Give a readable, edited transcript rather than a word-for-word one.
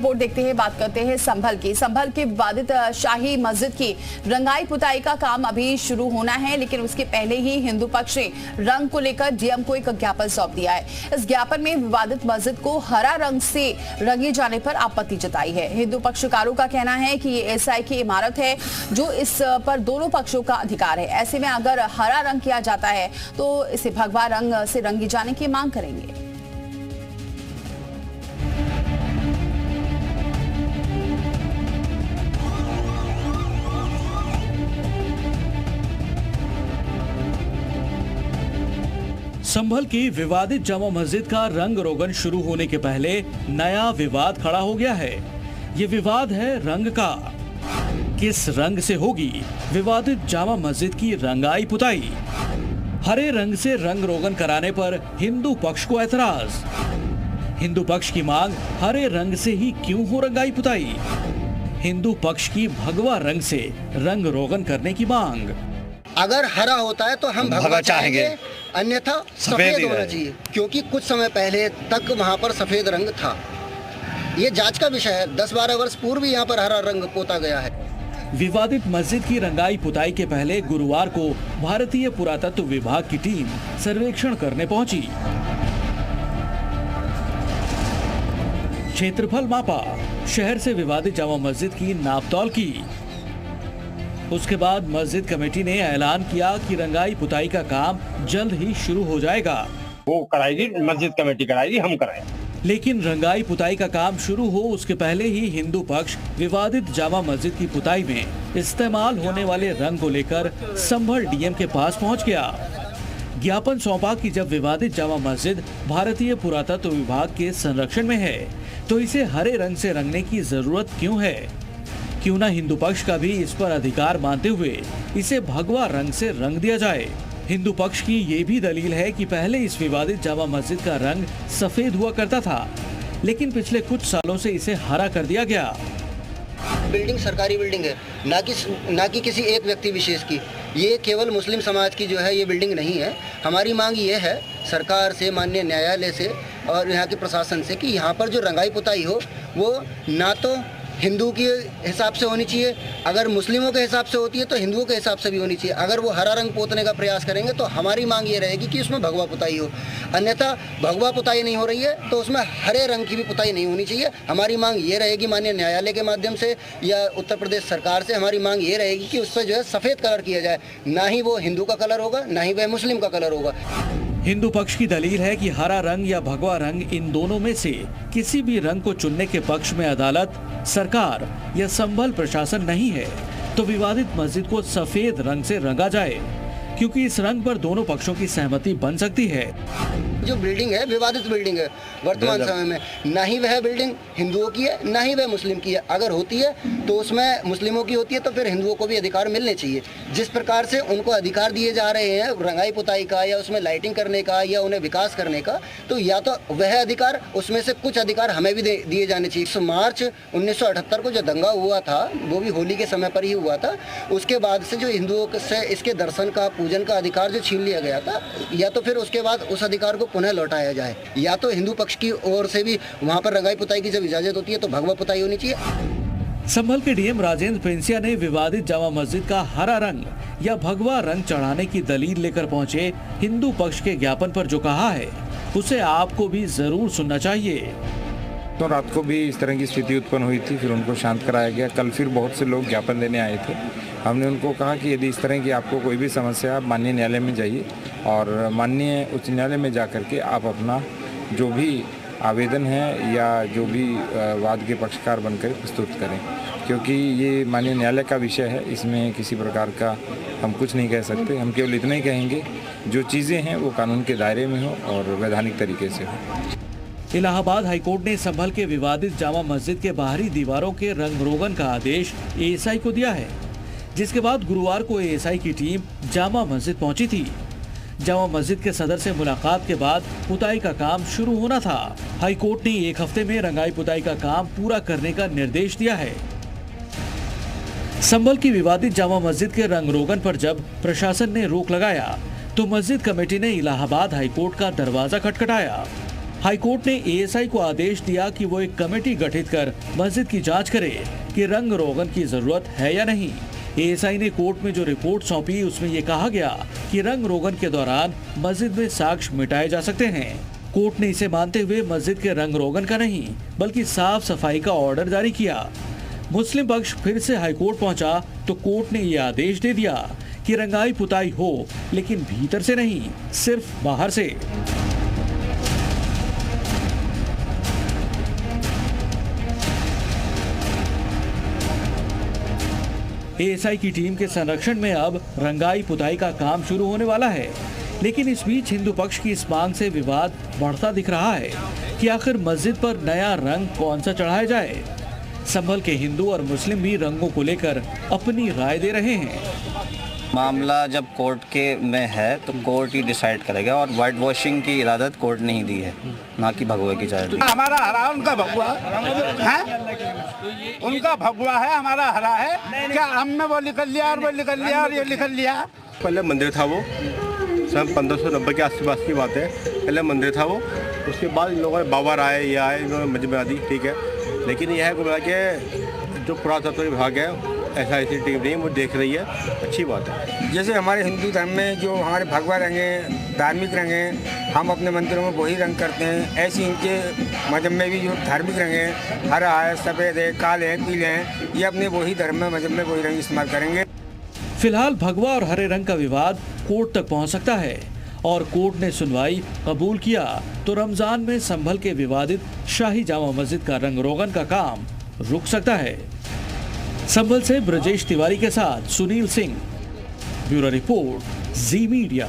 Report देखते हैं, बात करते हैं संभल की। संभल के विवादित शाही मस्जिद की रंगाई पुताई का काम अभी शुरू होना है, लेकिन उसके पहले ही हिंदू पक्ष ने रंग को लेकर डीएम को एक ज्ञापन सौंप दिया है। इस ज्ञापन में विवादित मस्जिद को हरा रंग से रंगे जाने पर आपत्ति जताई है। हिंदू पक्षकारों का कहना है कि ये एसआई की इमारत है, जो इस पर दोनों पक्षों का अधिकार है। ऐसे में अगर हरा रंग किया जाता है तो इसे भगवा रंग से रंगी जाने की मांग करेंगे। संभल की विवादित जामा मस्जिद का रंग रोगन शुरू होने के पहले नया विवाद खड़ा हो गया है। ये विवाद है रंग का। किस रंग से होगी विवादित जामा मस्जिद की रंगाई पुताई? हरे रंग से रंग रोगन कराने पर हिंदू पक्ष को ऐतराज। हिंदू पक्ष की मांग हरे रंग से ही क्यों हो रंगाई पुताई? हिंदू पक्ष की भगवा रंग से रंग रोगन करने की मांग। अगर हरा होता है तो हम भगवा चाहेंगे, अन्यथा सफेद होना चाहिए, क्योंकि कुछ समय पहले तक वहाँ पर सफेद रंग था। ये जांच का विषय है। 10-12 वर्ष पूर्व यहाँ पर हरा रंग पोता गया है। विवादित मस्जिद की रंगाई पुताई के पहले गुरुवार को भारतीय पुरातत्व विभाग की टीम सर्वेक्षण करने पहुंची। क्षेत्रफल मापा, शहर से विवादित जामा मस्जिद की नापतौल की। उसके बाद मस्जिद कमेटी ने ऐलान किया कि रंगाई पुताई का काम जल्द ही शुरू हो जाएगा। वो कराएगी, मस्जिद कमेटी कराएगी, हम कराएं। लेकिन रंगाई पुताई का काम शुरू हो उसके पहले ही हिंदू पक्ष विवादित जामा मस्जिद की पुताई में इस्तेमाल होने वाले रंग को लेकर संभल डीएम के पास पहुंच गया। ज्ञापन सौंपा कि जब विवादित जामा मस्जिद भारतीय पुरातत्व विभाग के संरक्षण में है तो इसे हरे रंग से रंगने की जरूरत क्यों है? क्यों ना हिंदू पक्ष का भी इस पर अधिकार मानते हुए इसे भगवा रंग से रंग दिया जाए। हिंदू पक्ष की ये भी दलील है कि पहले इस विवादित जामा मस्जिद का रंग सफेद हुआ करता था, लेकिन पिछले कुछ सालों से इसे हरा कर दिया गया। बिल्डिंग सरकारी बिल्डिंग है, ना कि किसी एक व्यक्ति विशेष की। ये केवल मुस्लिम समाज की जो है ये बिल्डिंग नहीं है। हमारी मांग ये है सरकार से, माननीय न्यायालय से और यहाँ के प्रशासन से कि यहाँ पर जो रंगाई पुताई हो वो ना तो हिंदू के हिसाब से होनी चाहिए, अगर मुस्लिमों के हिसाब से होती है तो हिंदुओं के हिसाब से भी होनी चाहिए। अगर वो हरा रंग पोतने का प्रयास करेंगे तो हमारी मांग ये रहेगी कि उसमें भगवा पुताई हो, अन्यथा भगवा पुताई नहीं हो रही है तो उसमें हरे रंग की भी पुताई नहीं होनी चाहिए। हमारी मांग ये रहेगी माननीय न्यायालय के माध्यम से या उत्तर प्रदेश सरकार से हमारी मांग ये रहेगी कि उस पर जो है सफ़ेद कलर किया जाए, ना ही वो हिंदू का कलर होगा ना ही वह मुस्लिम का कलर होगा। हिंदू पक्ष की दलील है कि हरा रंग या भगवा रंग, इन दोनों में से किसी भी रंग को चुनने के पक्ष में अदालत, सरकार या संभल प्रशासन नहीं है, तो विवादित मस्जिद को सफेद रंग से रंगा जाए, क्योंकि इस रंग पर दोनों पक्षों की सहमति बन सकती है। जो बिल्डिंग है विवादित बिल्डिंग है वर्तमान समय में, ना ही वह बिल्डिंग हिंदुओं की है ना ही वह मुस्लिम की है। अगर होती है तो उसमें मुस्लिमों की होती है तो फिर हिंदुओं को भी अधिकार मिलने चाहिए। जिस प्रकार से उनको अधिकार दिए जा रहे हैं रंगाई पुताई का या उसमें लाइटिंग करने का या उन्हें विकास करने का, तो या तो वह अधिकार, उसमें से कुछ अधिकार हमें भी दिए जाने चाहिए। मार्च 1978 को जो दंगा हुआ था वो भी होली के समय पर ही हुआ था। उसके बाद से जो हिंदुओं से इसके दर्शन का, पूजन का अधिकार जो छीन लिया गया था, या तो फिर उसके बाद उस अधिकार को पुनः लौटाया जाए, या तो हिंदू पक्ष की ओर से भी वहां पर रंगाई पुताई की जब इजाजत होती है तो भगवा पुताई होनी चाहिए। संभल के डीएम राजेंद्र पेंसिया ने विवादित जामा मस्जिद का हरा रंग या भगवा रंग चढ़ाने की दलील लेकर पहुंचे हिंदू पक्ष के ज्ञापन पर जो कहा है उसे आपको भी जरूर सुनना चाहिए। तो रात को भी इस तरह की स्थिति उत्पन्न हुई थी, फिर उनको शांत कराया गया। कल फिर बहुत से लोग ज्ञापन देने आए थे। हमने उनको कहा कि यदि इस तरह की आपको कोई भी समस्या, आप माननीय न्यायालय में जाइए और माननीय उच्च न्यायालय में जा करके आप अपना जो भी आवेदन है या जो भी वाद के पक्षकार बनकर प्रस्तुत करें, क्योंकि ये माननीय न्यायालय का विषय है। इसमें किसी प्रकार का हम कुछ नहीं कह सकते। हम केवल इतना ही कहेंगे जो चीज़ें हैं वो कानून के दायरे में हो और वैधानिक तरीके से हो। इलाहाबाद हाईकोर्ट ने संभल के विवादित जामा मस्जिद के बाहरी दीवारों के रंग रोगन का आदेश एएसआई को दिया है, जिसके बाद गुरुवार को एएसआई की टीम जामा मस्जिद पहुंची थी। जामा मस्जिद के सदर से मुलाकात के बाद पुताई का काम शुरू होना था। हाईकोर्ट ने 1 हफ्ते में रंगाई पुताई का काम पूरा करने का निर्देश दिया है। संभल की विवादित जामा मस्जिद के रंग रोगन पर जब प्रशासन ने रोक लगाया तो मस्जिद कमेटी ने इलाहाबाद हाईकोर्ट का दरवाजा खटखटाया। हाईकोर्ट ने एएसआई को आदेश दिया कि वो एक कमेटी गठित कर मस्जिद की जांच करे कि रंग रोगन की जरूरत है या नहीं। एएसआई ने कोर्ट में जो रिपोर्ट सौंपी उसमें ये कहा गया कि रंग रोगन के दौरान मस्जिद में साक्ष्य मिटाए जा सकते हैं। कोर्ट ने इसे मानते हुए मस्जिद के रंग रोगन का नहीं बल्कि साफ सफाई का ऑर्डर जारी किया। मुस्लिम पक्ष फिर से हाईकोर्ट पहुंचा तो कोर्ट ने ये आदेश दे दिया कि रंगाई पुताई हो लेकिन भीतर से नहीं, सिर्फ बाहर से। एएसआई की टीम के संरक्षण में अब रंगाई पुताई का काम शुरू होने वाला है, लेकिन इस बीच हिंदू पक्ष की इस मांग से विवाद बढ़ता दिख रहा है कि आखिर मस्जिद पर नया रंग कौन सा चढ़ाया जाए। संभल के हिंदू और मुस्लिम भी रंगों को लेकर अपनी राय दे रहे हैं। मामला जब कोर्ट के में है तो कोर्ट ही डिसाइड करेगा और वाइट वॉशिंग की इजाज़त कोर्ट ने ही दी है, ना कि भगवे की इजाज़त। हमारा हरा उनका भगवा है, उनका भगवा है, हमारा हरा है। क्या हमने वो लिख लिया और वो लिख लिया और ये लिख लिया। पहले मंदिर था, वो सन 1590 के आसपास की बात है। पहले मंदिर था वो, उसके बाद इन लोगों ने बाबर आए, ये आए, इन्होंने मस्जिद बना दी, ठीक है। लेकिन यह है कि जो पुरातत्व विभाग है ऐसी टीम नहीं, वो देख रही है, अच्छी बात है। जैसे हमारे हिंदू धर्म में जो हमारे भगवा रंग हैं, धार्मिक रंग हैं, हम अपने मंदिरों में वही रंग करते हैं। ऐसे इनके मजहब में भी जो धार्मिक रंग हैं, हरा है, सफ़ेद है, काले हैं, पीले हैं, ये अपने वही धर्म में मजहब में वही रंग इस्तेमाल करेंगे। फिलहाल भगवा और हरे रंग का विवाद कोर्ट तक पहुंच सकता है और कोर्ट ने सुनवाई कबूल किया तो रमजान में संभल के विवादित शाही जामा मस्जिद का रंग रोगन का काम रुक सकता है। संभल से ब्रजेश तिवारी के साथ सुनील सिंह, ब्यूरो रिपोर्ट, जी मीडिया।